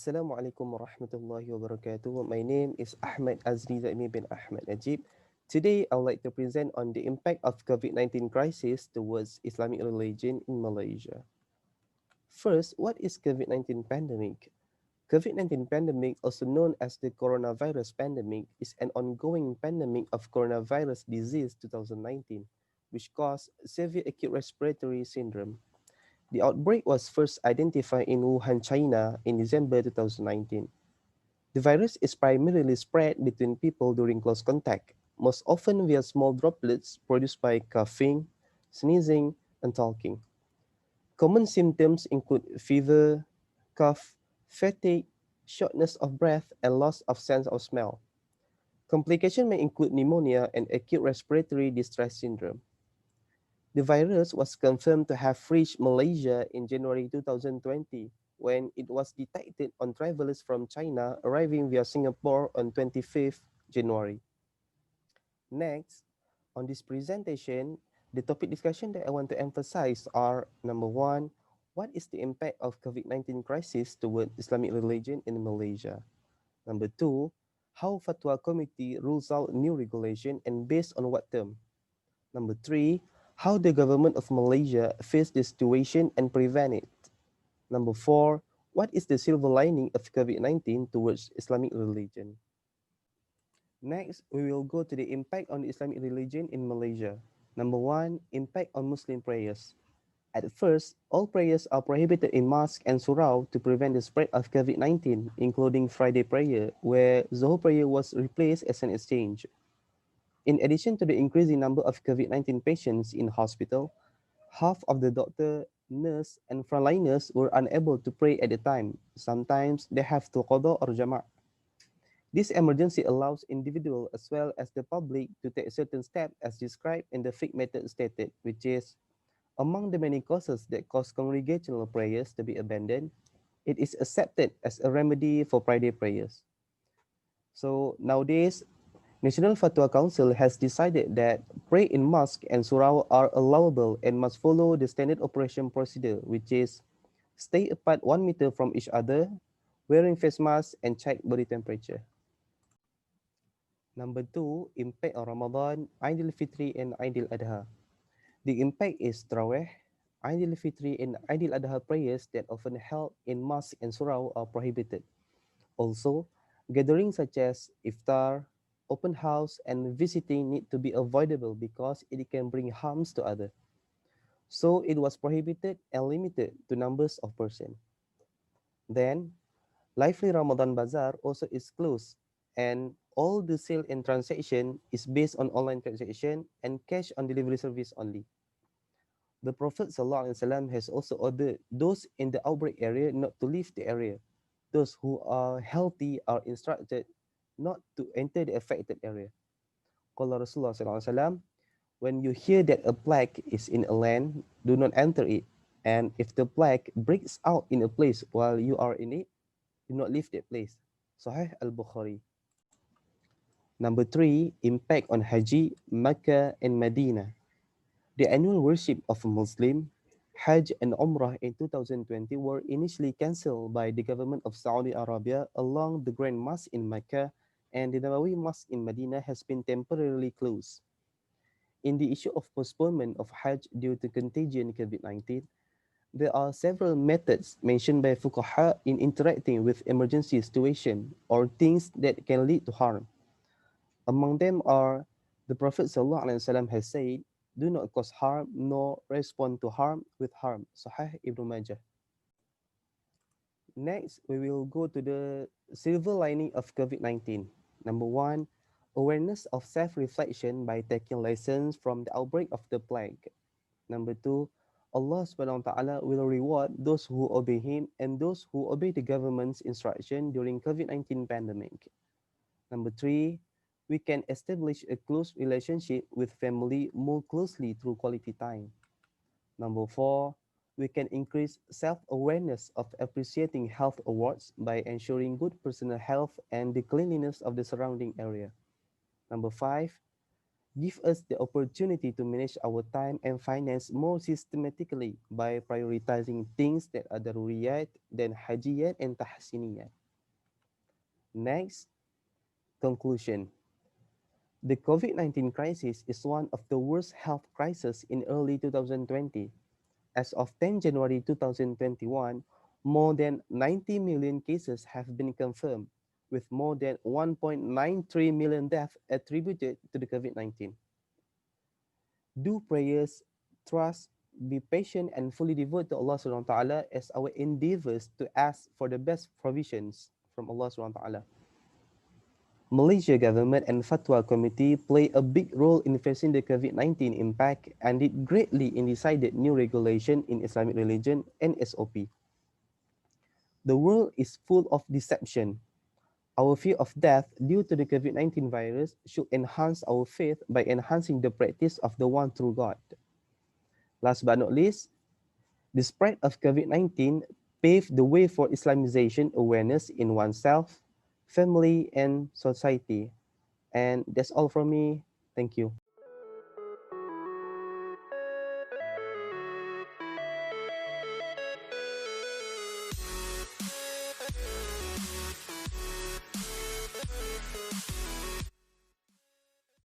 Assalamualaikum warahmatullahi wabarakatuh. My name is Ahmad Azdee ZAEEMI bin Ahmad Najib. Today, I would like to present on the impact of COVID-19 crisis towards Islamic religion in Malaysia. First, what is COVID-19 pandemic? COVID-19 pandemic, also known as the coronavirus pandemic, is an ongoing pandemic of coronavirus disease 2019, which caused severe acute respiratory syndrome. The outbreak was first identified in Wuhan, China in December 2019. The virus is primarily spread between people during close contact, most often via small droplets produced by coughing, sneezing, and talking. Common symptoms include fever, cough, fatigue, shortness of breath, and loss of sense of smell. Complications may include pneumonia and acute respiratory distress syndrome. The virus was confirmed to have reached Malaysia in January 2020 when it was detected on travelers from China arriving via Singapore on 25th January. Next, on this presentation, the topic discussion that I want to emphasize are number one, what is the impact of COVID-19 crisis toward Islamic religion in Malaysia? Number two, how Fatwa Committee rules out new regulation and based on what term? Number three, how the government of Malaysia faced the situation and prevent it. Number four, what is the silver lining of COVID-19 towards Islamic religion? Next, we will go to the impact on the Islamic religion in Malaysia. Number one, impact on Muslim prayers. At first, all prayers are prohibited in mosque and surau to prevent the spread of COVID-19, including Friday prayer, where Zohor prayer was replaced as an exchange. In addition to the increasing number of COVID-19 patients in hospital, half of the doctor, nurse, and frontliners were unable to pray at the time. Sometimes they have to qada or jama'. This emergency allows individuals as well as the public to take certain steps as described in the fiqh method stated, which is among the many causes that cause congregational prayers to be abandoned, it is accepted as a remedy for Friday prayers. So nowadays, National Fatwa Council has decided that pray in mosque and surau are allowable and must follow the standard operation procedure, which is stay apart 1 meter from each other, wearing face mask, and check body temperature. Number two, impact on Ramadan, Eid al-Fitri, and Eid al-Adha. The impact is Taraweh, Eid al-Fitri, and Eid al-Adha prayers that often held in mosque and surau are prohibited. Also, gatherings such as iftar, open house, and visiting need to be avoidable because it can bring harms to others. So it was prohibited and limited to numbers of persons. Then, Lively Ramadan Bazaar also is closed, and all the sale and transaction is based on online transaction and cash on delivery service only. The Prophet ﷺ has also ordered those in the outbreak area not to leave the area. Those who are healthy are instructed not to enter the affected area. Qala Rasulullah SAW, when you hear that a plague is in a land, do not enter it. And if the plague breaks out in a place while you are in it, do not leave that place. Sahih al-Bukhari. Number three, impact on Haji, Mecca, and Medina. The annual worship of a Muslim, Hajj and Umrah in 2020 were initially cancelled by the government of Saudi Arabia along the Grand Mosque in Mecca, and the Nabawi Mosque in Medina has been temporarily closed. In the issue of postponement of Hajj due to contagion COVID-19, there are several methods mentioned by fuqaha in interacting with emergency situation or things that can lead to harm. Among them are the Prophet ﷺ has said, do not cause harm nor respond to harm with harm. Sahih Ibn Majah. Next, we will go to the silver lining of COVID-19. Number one, awareness of self-reflection by taking lessons from the outbreak of the plague. Number two, Allah subhanahu wa ta'ala will reward those who obey Him and those who obey the government's instruction during COVID-19 pandemic. Number three, we can establish a close relationship with family more closely through quality time. Number four, we can increase self-awareness of appreciating health awards by ensuring good personal health and the cleanliness of the surrounding area. Number five, give us the opportunity to manage our time and finance more systematically by prioritizing things that are daruriyat than hajiyat and tahsiniyat. Next, conclusion. The COVID-19 crisis is one of the worst health crises in early 2020. As of 10 January 2021, more than 90 million cases have been confirmed, with more than 1.93 million deaths attributed to the COVID-19. Do prayers, trust, be patient and fully devote to Allah subhanahu wa ta'ala as our endeavors to ask for the best provisions from Allah subhanahu wa ta'ala. Malaysia government and Fatwa Committee play a big role in facing the COVID-19 impact and did greatly in decided new regulation in Islamic religion and SOP. The world is full of deception. Our fear of death due to the COVID-19 virus should enhance our faith by enhancing the practice of the one true God. Last but not least, the spread of COVID-19 paved the way for Islamization awareness in oneself, family, and society. And that's all from me. Thank you.